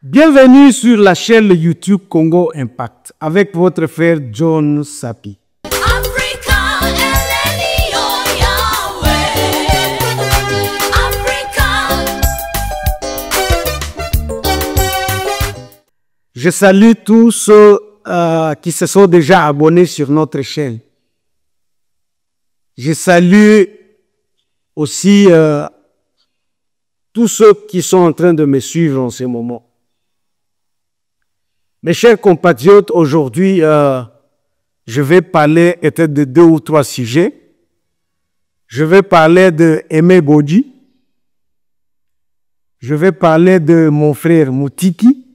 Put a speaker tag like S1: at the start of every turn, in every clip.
S1: Bienvenue sur la chaîne YouTube Congo Impact avec votre frère John Sapi. Je salue tous ceux qui se sont déjà abonnés sur notre chaîne. Je salue aussi tous ceux qui sont en train de me suivre en ce moment. Mes chers compatriotes, aujourd'hui, je vais parler peut-être de 2 ou 3 sujets. Je vais parler de Aimé Bodji. Je vais parler de mon frère Moutiki.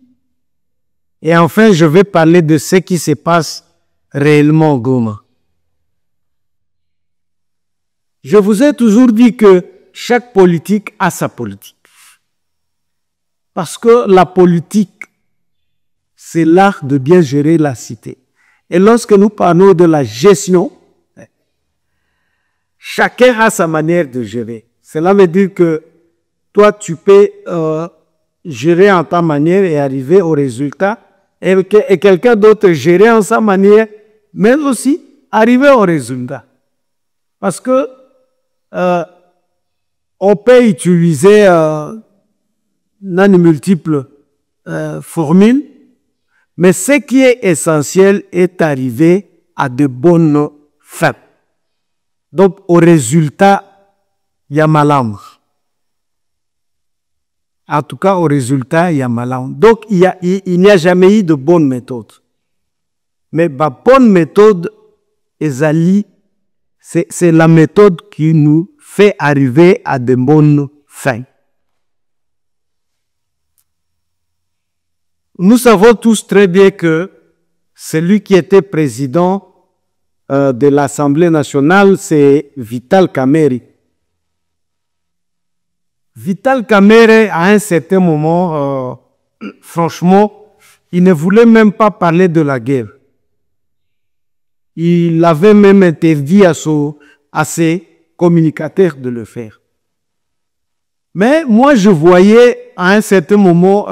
S1: Et enfin, je vais parler de ce qui se passe réellement au Goma. Je vous ai toujours dit que chaque politique a sa politique. Parce que la politique, c'est l'art de bien gérer la cité. Et lorsque nous parlons de la gestion, chacun a sa manière de gérer. Cela veut dire que toi, tu peux gérer en ta manière et arriver au résultat, et quelqu'un d'autre gérer en sa manière, mais aussi arriver au résultat. Parce que on peut utiliser multiples formules, mais ce qui est essentiel est arriver à de bonnes fins. Donc, au résultat, il y a malam. En tout cas, au résultat, il y a malam. Donc, il n'y a jamais eu de bonne méthode. Mais la bonne méthode, c'est la méthode qui nous fait arriver à de bonnes fins. Nous savons tous très bien que celui qui était président de l'Assemblée nationale, c'est Vital Kamerhe. Vital Kamerhe, à un certain moment, franchement, il ne voulait même pas parler de la guerre. Il avait même interdit à ses communicateurs de le faire. Mais moi, je voyais à un certain moment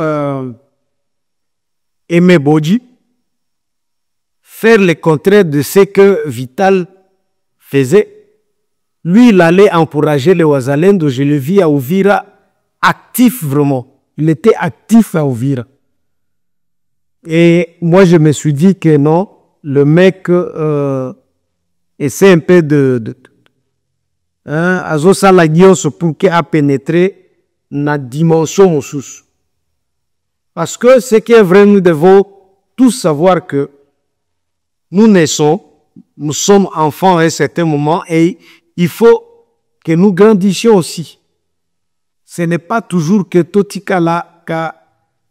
S1: Aimé Bodji faire le contraire de ce que Vital faisait. Lui, il allait encourager les Wazalendo. Je le vis à Uvira actif vraiment. Il était actif à Uvira. Et moi, je me suis dit que non, le mec essaie un peu azosala nyonso pour qu'il a pénétré dans la dimension sous. Parce que ce qui est vrai, nous devons tous savoir que nous naissons, nous sommes enfants à un certain moment et il faut que nous grandissions aussi. Ce n'est pas toujours que Totika là,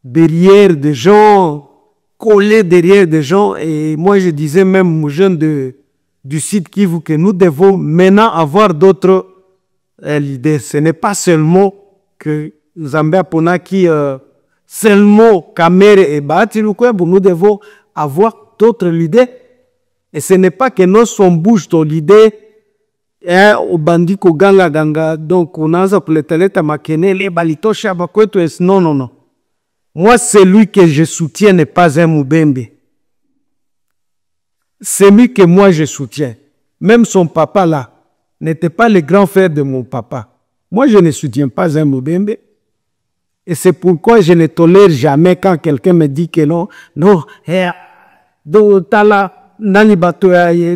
S1: derrière des gens, collé derrière des gens. Et moi, je disais même aux jeunes du site Kivu que nous devons maintenant avoir d'autres idées. Ce n'est pas seulement que Zambia Pona qui seulement Kamerhe et Bahati Lukwebo, nous devons avoir d'autres idées. Et ce n'est pas que nous sommes bouge dans l'idée au bandit Koganga Ganga, donc on a pour les talents makene, les balitosha bakweto. Non, non, non. Moi, celui que je soutiens n'est pas un Moubembe. Celui que moi je soutiens, même son papa là, n'était pas le grand frère de mon papa. Moi, je ne soutiens pas un Moubembe. Et c'est pourquoi je ne tolère jamais quand quelqu'un me dit que non, non,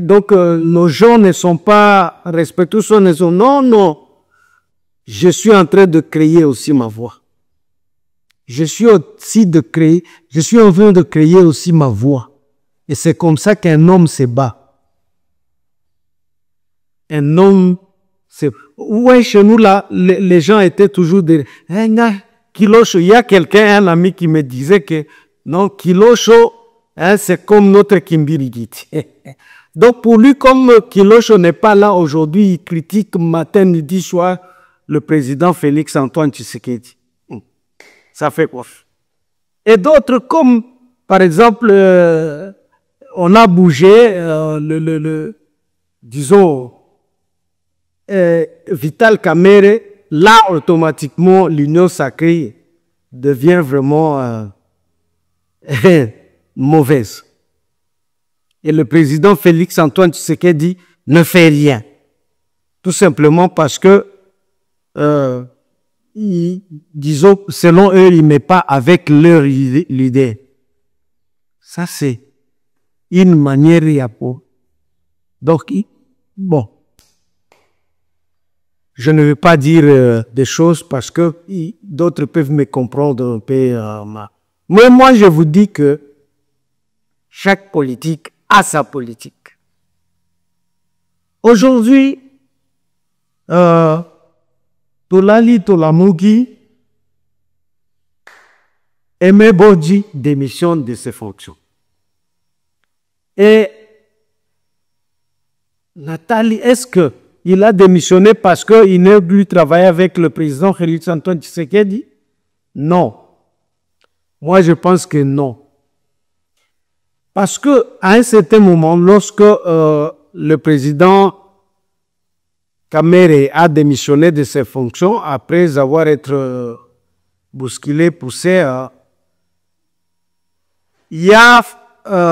S1: donc nos gens ne sont pas respectueux, non, non. Je suis en train de créer aussi ma voix. Je suis en train de créer aussi ma voix. Et c'est comme ça qu'un homme se bat. Un homme, ouais, chez nous là, les gens étaient toujours des Kilosho. Il y a quelqu'un, un ami qui me disait que non, Kilosho, c'est comme notre Kimbirigiti. Donc pour lui, comme Kilosho n'est pas là aujourd'hui, il critique matin, midi, soir le président Félix Antoine Tshisekedi. Ça fait quoi? Et d'autres, comme par exemple, on a bougé, disons, Vital Kamerhe, là automatiquement l'union sacrée devient vraiment mauvaise. Et le président Félix Antoine Tshisekedi ne fait rien. Tout simplement parce que, disons, selon eux, il ne met pas avec leur leader. Ça, c'est une manière à pour. Donc, bon. Je ne vais pas dire des choses parce que d'autres peuvent me comprendre un peu. Mais moi, je vous dis que chaque politique a sa politique. Aujourd'hui, Tolali Tolamugi, Aimé Bodji démissionne de ses fonctions. Et Nathalie, est-ce qu'il a démissionné parce qu'il n'a plus travaillé avec le président Félix Antoine Tshisekedi? Non. Moi, je pense que non. Parce qu'à un certain moment, lorsque le président Kamere a démissionné de ses fonctions après avoir été bousculé, poussé, il y a,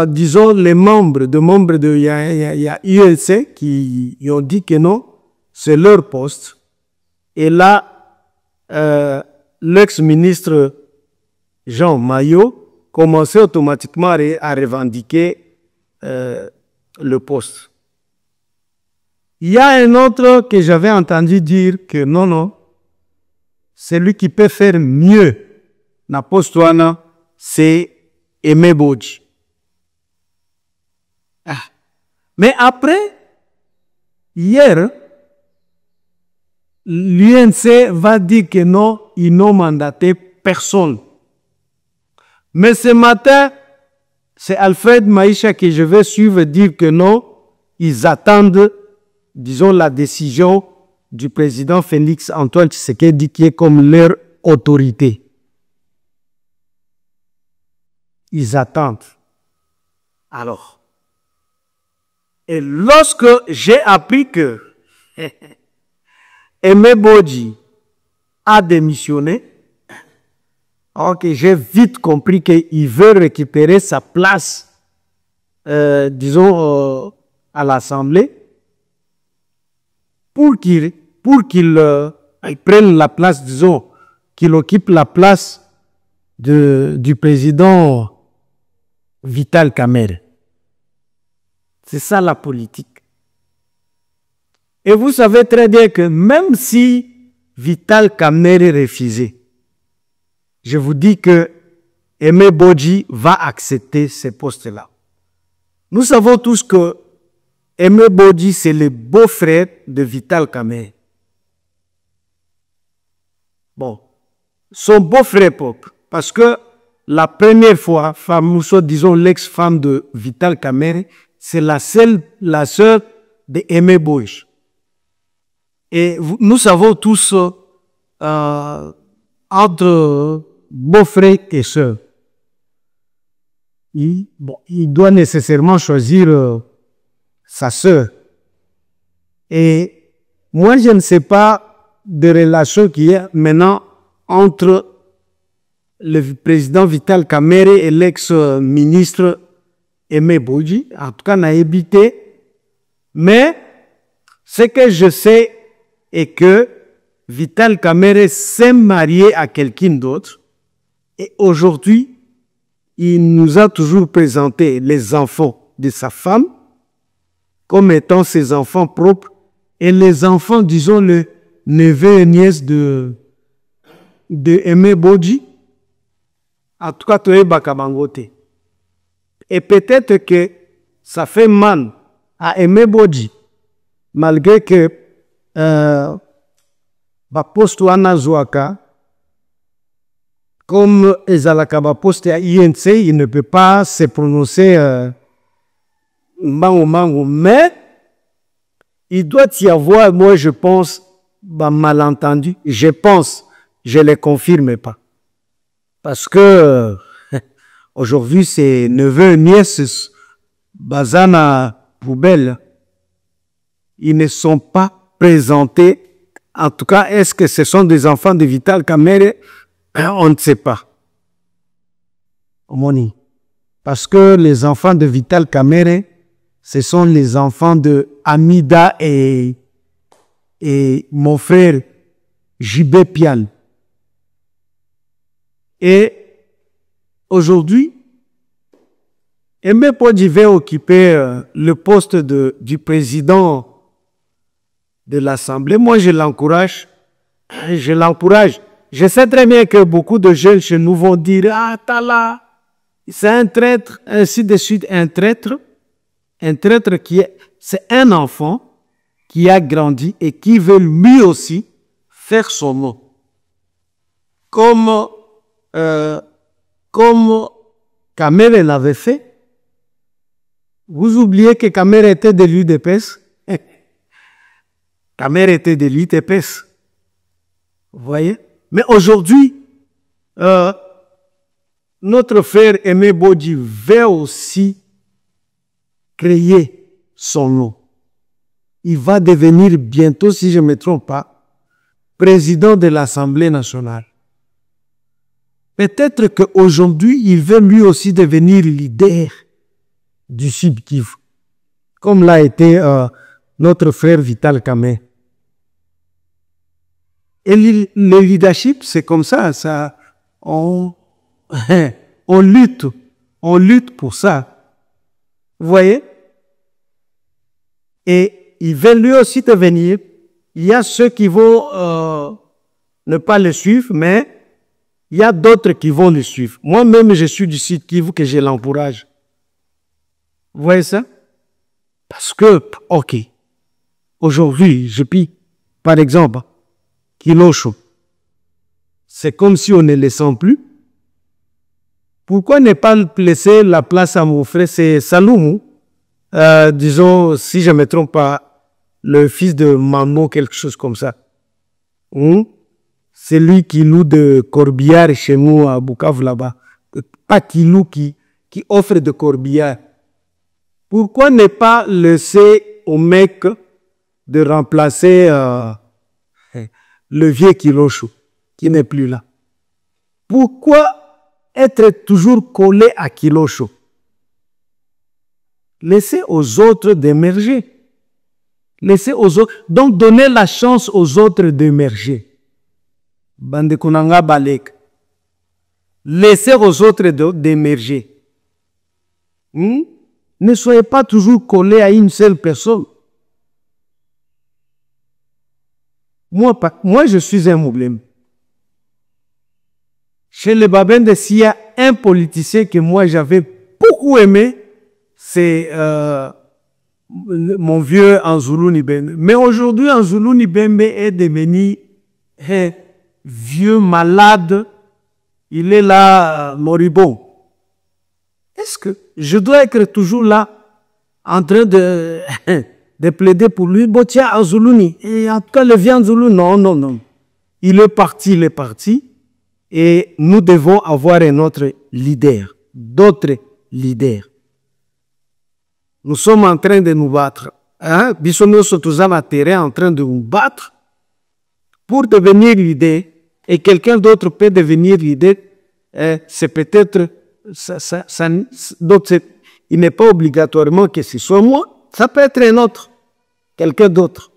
S1: disons, les membres de il y a UNC qui ont dit que non, c'est leur poste. Et là, l'ex-ministre Jean Maillot commençait automatiquement à revendiquer le poste. Il y a un autre que j'avais entendu dire que non, non, celui qui peut faire mieux la poste, c'est Aimé Bodji. Ah. Mais après, hier, l'UNC va dire que non, ils n'ont mandaté personne. Mais ce matin, c'est Alfred Maïcha que je vais suivre dire que non, ils attendent, disons, la décision du président Félix Antoine Tshisekedi qui est comme leur autorité. Ils attendent. Alors, et lorsque j'ai appris que Aimé Bodji a démissionné, ok, j'ai vite compris qu'il veut récupérer sa place, disons, à l'Assemblée, pour qu'il prenne la place, disons, qu'il occupe la place du président Vital Kamerhe. C'est ça la politique. Et vous savez très bien que même si Vital Kamerhe refusait, je vous dis que Aimé Bodji va accepter ces postes-là. Nous savons tous que Aimé Bodji, c'est le beau-frère de Vital Kamerhe. Bon, son beau-frère propre, parce que la première fois, disons l'ex-femme de Vital Kamerhe, c'est la sœur de Aimé Bodji. Et nous savons tous, entre beau-frère et sœur, il doit nécessairement choisir sa sœur. Et moi, je ne sais pas de relation qu'il y a maintenant entre le président Vital Kamerhe et l'ex-ministre Aimé Bodji. En tout cas, on a habité. Mais ce que je sais est que Vital Kamerhe s'est marié à quelqu'un d'autre. Et aujourd'hui, il nous a toujours présenté les enfants de sa femme comme étant ses enfants propres et les enfants, disons, le neveu et nièce de Aimé Bodji. En tout cas, Toye Bakabangote. Et peut-être que ça fait mal à Aimé Bodji, malgré que poste wana Zouaka, comme ezalaka poste à INC, il ne peut pas se prononcer mango, mais il doit y avoir, moi je pense, malentendu. Je pense, je ne le confirme pas. Parce que aujourd'hui, c'est neveu, nièce, bazana, poubelle. Ils ne sont pas présentés. En tout cas, est-ce que ce sont des enfants de Vital Kamerhe? On ne sait pas. Omoni. Parce que les enfants de Vital Kamerhe, ce sont les enfants de Amida et mon frère Jibé Pial. Et aujourd'hui, Aimé Podji va occuper le poste du président de l'Assemblée. Moi, je l'encourage. Je l'encourage. Je sais très bien que beaucoup de jeunes chez nous vont dire « Ah, Tala, c'est un traître, ainsi de suite, un traître. » Un traître c'est un enfant qui a grandi et qui veut lui aussi faire son nom. Comme Kamerhe l'avait fait. Vous oubliez que Kamerhe était de l'UDPS. Kamerhe était de l'UDPS. Vous voyez? Mais aujourd'hui, notre frère Aimé Podji veut aussi créer son nom. Il va devenir bientôt, si je ne me trompe pas, président de l'Assemblée nationale. Peut-être qu'aujourd'hui, il veut lui aussi devenir leader du Sud Kivu, comme l'a été notre frère Vital Kamerhe. Et le leadership, c'est comme ça, on lutte pour ça. Vous voyez? Et il veut lui aussi devenir. Il y a ceux qui vont ne pas le suivre, mais il y a d'autres qui vont le suivre. Moi-même, je suis du Sud Kivu que je l'encourage. Vous voyez ça? Parce que, ok, aujourd'hui, je puis, par exemple, Kilosho, c'est comme si on ne le sent plus. Pourquoi ne pas laisser la place à mon frère, c'est Saloumou, disons, si je ne me trompe pas, le fils de Mano, quelque chose comme ça. C'est lui qui loue de corbillard chez nous à Bukavu là-bas. Pas qui loue, qui offre de corbillard. Pourquoi ne pas laisser au mec de remplacer le vieux Kilosho qui n'est plus là? Pourquoi être toujours collé à Kilosho? Laissez aux autres d'émerger. Laissez aux autres. Donc, donnez la chance aux autres d'émerger. Bande Kunanga Balek. Laissez aux autres d'émerger. Ne soyez pas toujours collé à une seule personne. Moi, je suis un problème. Chez les Babende, s'il y a un politicien que moi j'avais beaucoup aimé, c'est mon vieux Anzulu Nibembe. Mais aujourd'hui, Anzulu Nibembe est devenu vieux, malade. Il est là, moribond. Est-ce que je dois être toujours là, en train de plaider pour lui? Bon, tiens, Anzuluni. Et en tout cas, le vieux Anzulu, non. Il est parti. Et nous devons avoir un autre leader, d'autres leaders. Nous sommes en train de nous battre. Bissono Sotuzana terrain en train de nous battre pour devenir leader. Et quelqu'un d'autre peut devenir leader. C'est peut-être donc il n'est pas obligatoirement que ce soit moi. Ça peut être un autre, quelqu'un d'autre.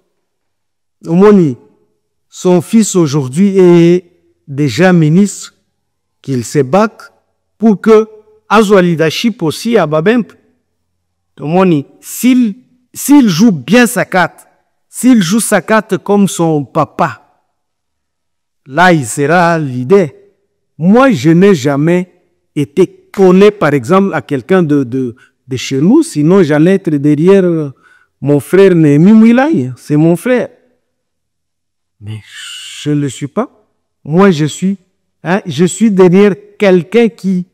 S1: Omoni, son fils aujourd'hui est déjà ministre, qu'il se batte pour que Azwa leadership aussi à Babempe. Omoni, s'il joue bien sa carte, s'il joue sa carte comme son papa, là il sera leader. Moi, je n'ai jamais été collé, par exemple, à quelqu'un de chez nous, sinon j'allais être derrière mon frère Némi Mouilaï, c'est mon frère. Mais je ne le suis pas. Moi, je suis derrière quelqu'un qui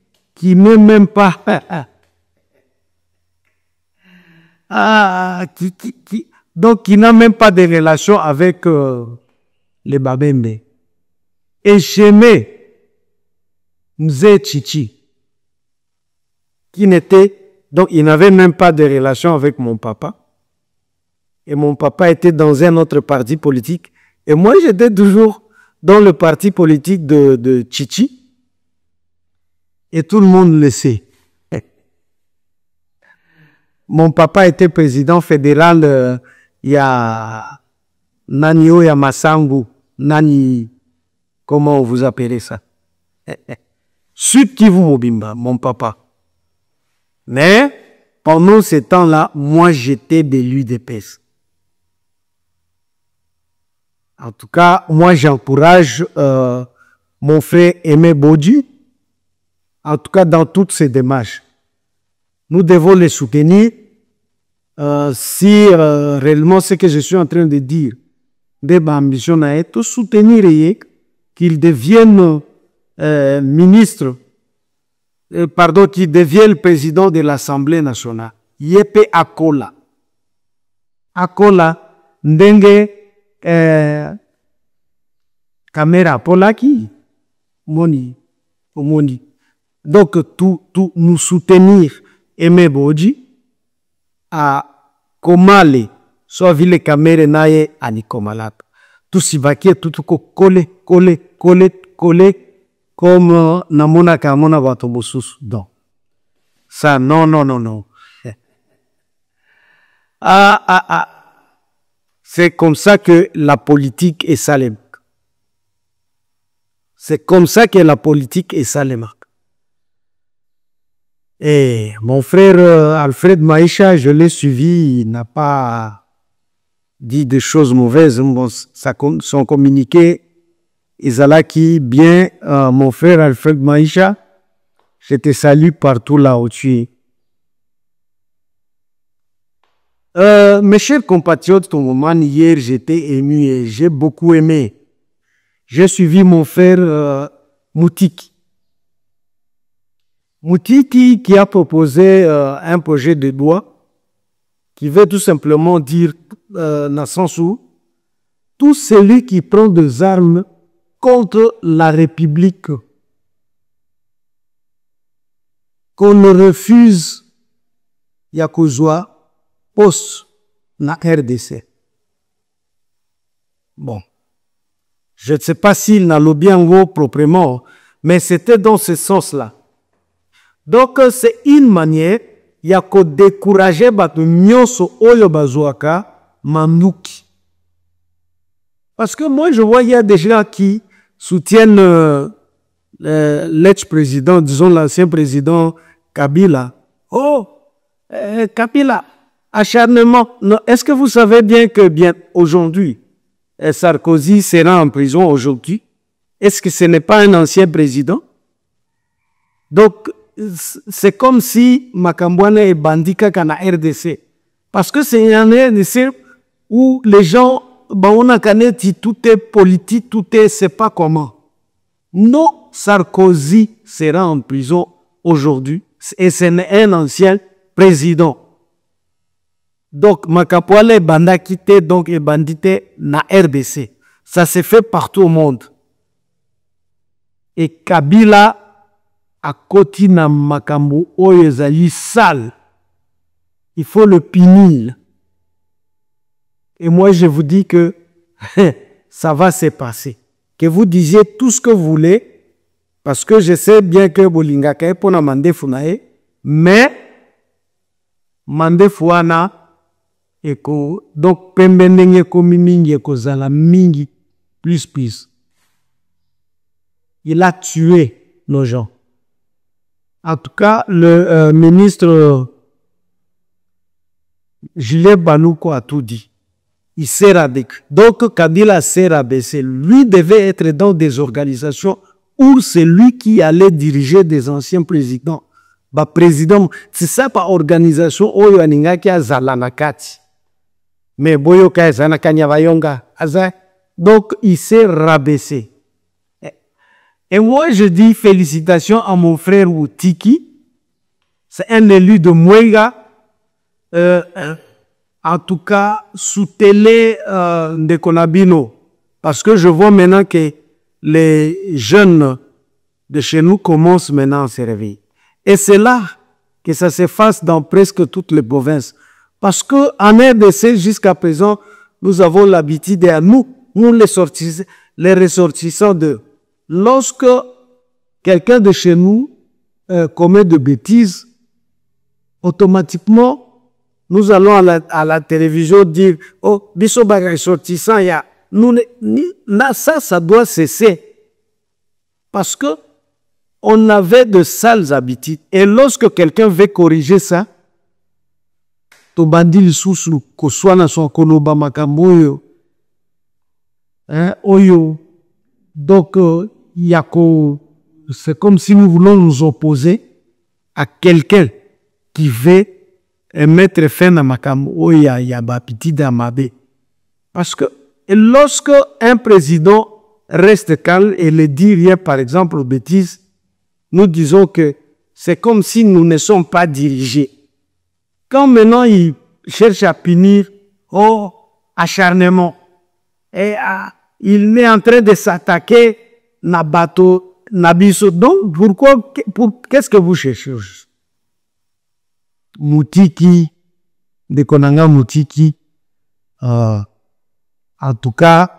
S1: n'est même pas... donc, qui n'a même pas de relation avec les Babembe. Et j'aimais Mzee Chichi, qui n'était, donc il n'avait même pas de relation avec mon papa. Et mon papa était dans un autre parti politique. Et moi, j'étais toujours dans le parti politique de Chichi. Et tout le monde le sait. mon papa était président fédéral, il y a Nanio Yamasangu, Nani, comment vous appelez ça? Sud Kivu Mobimba, mon papa. Mais pendant ce temps-là, moi j'étais de l'UDPS. En tout cas, moi j'encourage mon frère Aimé Bodji, en tout cas dans toutes ces démarches. Nous devons les soutenir si réellement ce que je suis en train de dire, des ambitions à être, soutenir qu'ils deviennent ministre, pardon, qui devient le président de l'Assemblée nationale. Yepe Akola. Akola, ndenge caméra Polaki, Moni, Moni. Donc, tout nous soutenir, Aimé Bodji, à Komale, soit ville caméra naye anikomalat. Tout si vaquer, tout coller, comme namona kamona batobosus. Donc, ça, non. C'est comme ça que la politique est salée. C'est comme ça que la politique est salée. Et mon frère Alfred Maïcha, je l'ai suivi, il n'a pas dit des choses mauvaises. Bon, son communiqué, Izalaki, bien, mon frère Alfred Maïcha, je te salue partout là où tu es. Mes chers compatriotes, au moment hier, j'étais ému et j'ai beaucoup aimé. J'ai suivi mon frère Moutiki. Moutiki qui a proposé un projet de loi qui veut tout simplement dire, dans le sens où tout celui qui prend des armes contre la République, qu'on ne refuse Yakouzwa, poste na RDC. Bon, je ne sais pas s'il n'a le bien mot proprement, mais c'était dans ce sens-là. Donc, c'est une manière, il y a qu'à décourager batu nyonso oyo bazouaka manduki. Parce que moi, je vois, il y a des gens qui soutiennent l'ex-président, disons l'ancien président Kabila. Oh, Kabila, acharnement. Est-ce que vous savez bien que bien aujourd'hui, Sarkozy sera en prison aujourd'hui? Est-ce que ce n'est pas un ancien président? Donc, c'est comme si Makambouane est bandit kana RDC. Parce que c'est un RDC où les gens, on a dit tout est politique, tout est, c'est pas comment. Non, Sarkozy sera en prison aujourd'hui et c'est un ancien président. Donc, Makambouane est bandit, donc est bandité na RDC. Ça se fait partout au monde. Et Kabila à côté na makambo oyo ezali sale, il faut le punir. Et moi je vous dis que ça va se passer. Que vous disiez tout ce que vous voulez, parce que je sais bien que bolingaka e pona mandefu na e, mais mandefu wana eko donc pembe ndenge komi mingi ekozala mingi plus. Il a tué nos gens. En tout cas, le ministre Julien Banouko a tout dit. Il s'est rabaissé. Donc, Kabila s'est rabaissé. Lui devait être dans des organisations où c'est lui qui allait diriger des anciens présidents. Président, c'est ça par organisation oyo aningaki azala na kati. Mais boyo ka ezana kanya vayonga. Donc, il s'est rabaissé. Et moi, je dis félicitations à mon frère Moutiki. C'est un élu de Mwenga. En tout cas, soutenez de Konabino. Parce que je vois maintenant que les jeunes de chez nous commencent maintenant à se réveiller. Et c'est là que ça se fasse dans presque toutes les provinces. Parce qu'en RDC, jusqu'à présent, nous avons l'habitude, à nous les ressortissants de... Lorsque quelqu'un de chez nous commet de bêtises, automatiquement, nous allons à la télévision dire, oh, Bissobaga est sortissant, il y a... Là, ça doit cesser. Parce que on avait de sales habitudes. Et lorsque quelqu'un veut corriger ça, to bandili susu koswana son koloba makambo oyo. Donc c'est comme si nous voulons nous opposer à quelqu'un qui veut mettre fin à makambo oyo ya bapiti d'amabe. Parce que lorsque un président reste calme et ne dit rien, par exemple, aux bêtises, nous disons que c'est comme si nous ne sommes pas dirigés. Quand maintenant il cherche à punir, oh, acharnement, et il est en train de s'attaquer na bateau, na biso. Donc, qu'est-ce que vous cherchez? Moutiki, de Konanga Moutiki, en tout cas,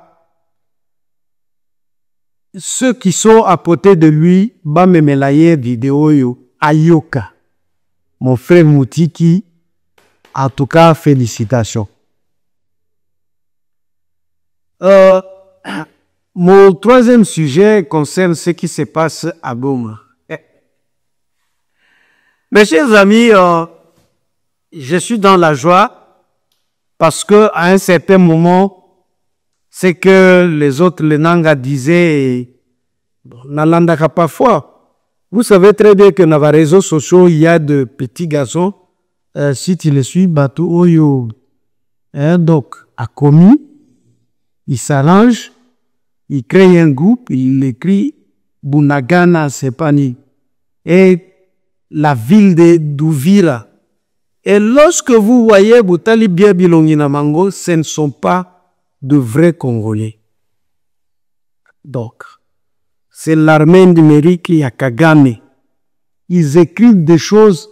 S1: ceux qui sont à côté de lui, ba me melaye vidéo yo, Ayoka. Mon frère Moutiki, en tout cas, félicitations. Mon troisième sujet concerne ce qui se passe à Goma. Mes chers amis, je suis dans la joie parce que à un certain moment, c'est que les autres, les Nanga disaient, Nalandaka parfois. Vous savez très bien que dans les réseaux sociaux, il y a de petits garçons. Si tu les suis, bateau oyo. Donc, à commis, il s'arrange, il crée un groupe, il écrit Bunagana Sepani et la ville de Douvira. Et lorsque vous voyez Boutali bien Bilongina Mango, ce ne sont pas de vrais Congolais. Donc, c'est l'armée numérique qui a Kagame. Ils écrivent des choses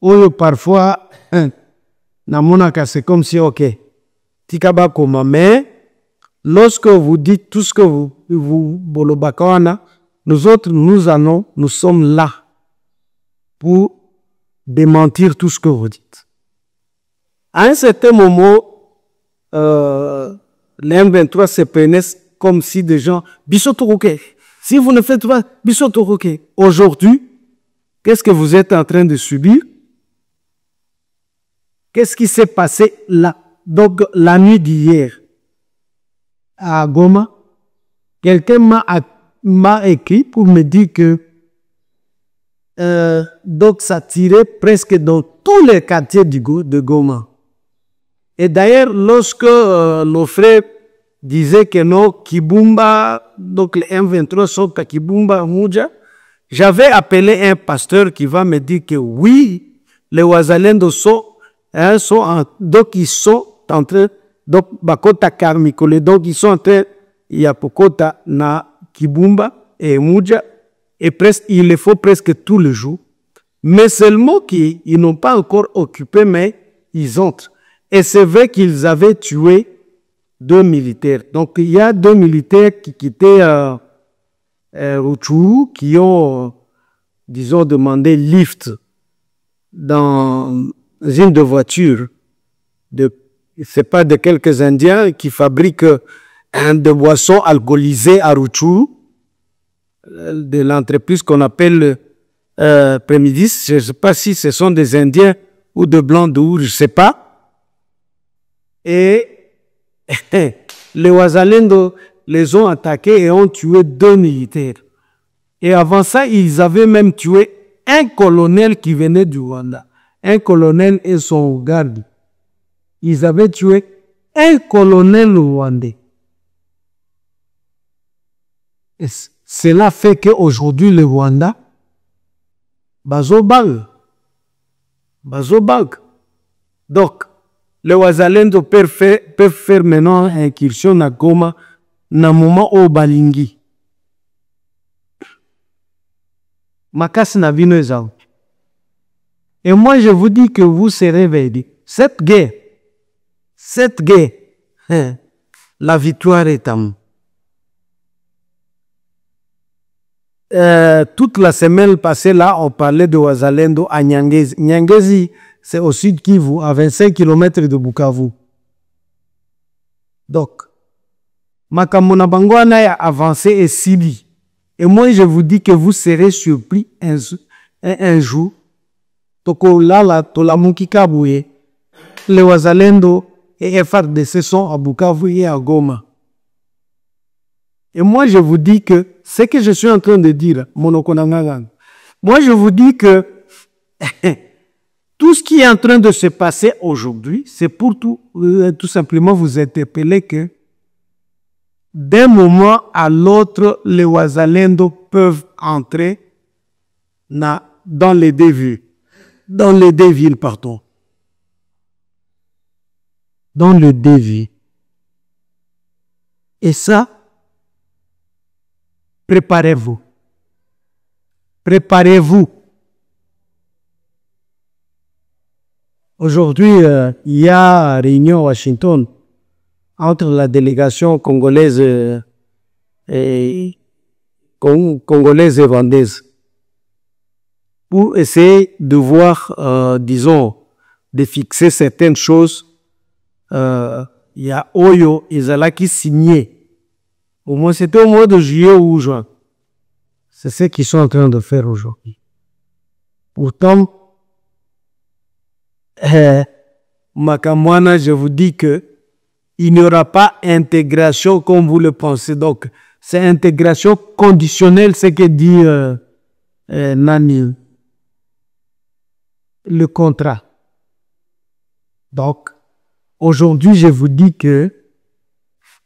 S1: où parfois, c'est comme si, ok, Tikaba Koma, mais lorsque vous dites tout ce que vous Bolobakawana, nous autres, nous sommes là pour démentir tout ce que vous dites. À un certain moment, les M23 se prenaient comme si des gens, Bissotoroke, si vous ne faites pas Bissotoroke, aujourd'hui, qu'est-ce que vous êtes en train de subir? Qu'est-ce qui s'est passé là? Donc, la nuit d'hier, à Goma, quelqu'un m'a écrit pour me dire que donc ça tirait presque dans tous les quartiers de Goma. Et d'ailleurs, lorsque nos frères disaient que non, Kibumba, donc les M23 sont à Kibumba, Mouja, j'avais appelé un pasteur qui va me dire que oui, les Ouazalendo donc ils sont en train, donc Bakota Karmikole, donc ils sont en train, il y a Pokota na Kibumba et Mouja, et presque, il le faut presque tous les jours. Mais seulement qu'ils n'ont pas encore occupé, mais ils entrent. Et c'est vrai qu'ils avaient tué 2 militaires. Donc il y a 2 militaires qui quittaient Rutshuru, qui ont, disons, demandé lift dans une de voitures. C'est pas de quelques Indiens qui fabriquent des boissons alcoolisées à Rutshuru, de l'entreprise qu'on appelle Prémidis. Je ne sais pas si ce sont des Indiens ou de Blancs d'où, je ne sais pas. Et les Ouazalendo les ont attaqués et ont tué 2 militaires. Et avant ça, ils avaient même tué un colonel qui venait du Rwanda. Un colonel et son garde. Ils avaient tué un colonel rwandais. Et cela fait qu'aujourd'hui, le Rwanda, Bazobag. Donc, les Ouazalendo peuvent faire maintenant incursion à Goma dans le moment où Balingi. Makas na vino ezao. Et moi, je vous dis que vous serez veillés. Cette guerre, la victoire est à nous. Toute la semaine passée, là, on parlait de Ouazalendo à Nyangezi. Nyangezi, c'est au sud Kivu, à 25 km de Bukavu. Donc, makambo na bango wana ya avancé et sibi. Et moi, je vous dis que vous serez surpris un jour. Toko lala tolamuki kabouye. Les Wazalendo et FARDC sont à Bukavu et à Goma. Et moi, je vous dis que ce que je suis en train de dire, monokonangagang, moi, je vous dis que tout ce qui est en train de se passer aujourd'hui, c'est pour tout simplement vous interpeller que d'un moment à l'autre, les Wazalendo peuvent entrer dans les deux villes. Dans les deux villes, pardon. Dans les deux villes. Et ça, préparez-vous. Préparez-vous. Aujourd'hui, il y a une réunion à Washington entre la délégation congolaise et rwandaise pour essayer de voir, disons, de fixer certaines choses. Il y a Oyo Ezala qui signait. Au moins, c'était au mois de juillet ou juin. C'est ce qu'ils sont en train de faire aujourd'hui. Pourtant, Makamwana, je vous dis que il n'y aura pas intégration comme vous le pensez. Donc, c'est intégration conditionnelle, ce que dit Nani, le contrat. Donc, aujourd'hui, je vous dis que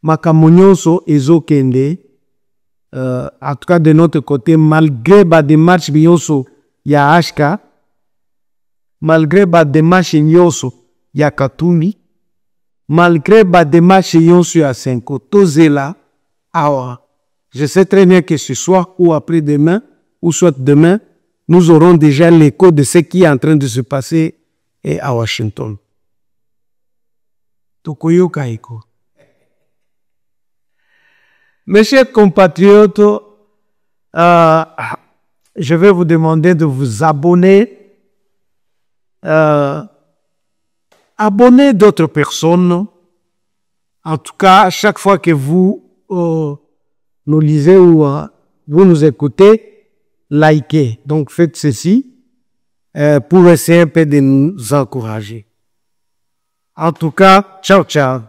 S1: Makamonyoso et Zokende, en tout cas de notre côté, malgré la démarche Bionso, il y a HK, malgré la démarche Nyoso, il y a Katumi, malgré la démarche Yonsu à Senko, Tozela, Awa. Je sais très bien que ce soir ou après-demain, ou soit demain, nous aurons déjà l'écho de ce qui est en train de se passer à Washington. Tokoyo Kaiko. Mes chers compatriotes, je vais vous demander de vous abonner. Abonnez d'autres personnes. En tout cas, chaque fois que vous nous lisez ou vous nous écoutez, likez. Donc faites ceci pour essayer un peu de nous encourager. En tout cas, ciao, ciao.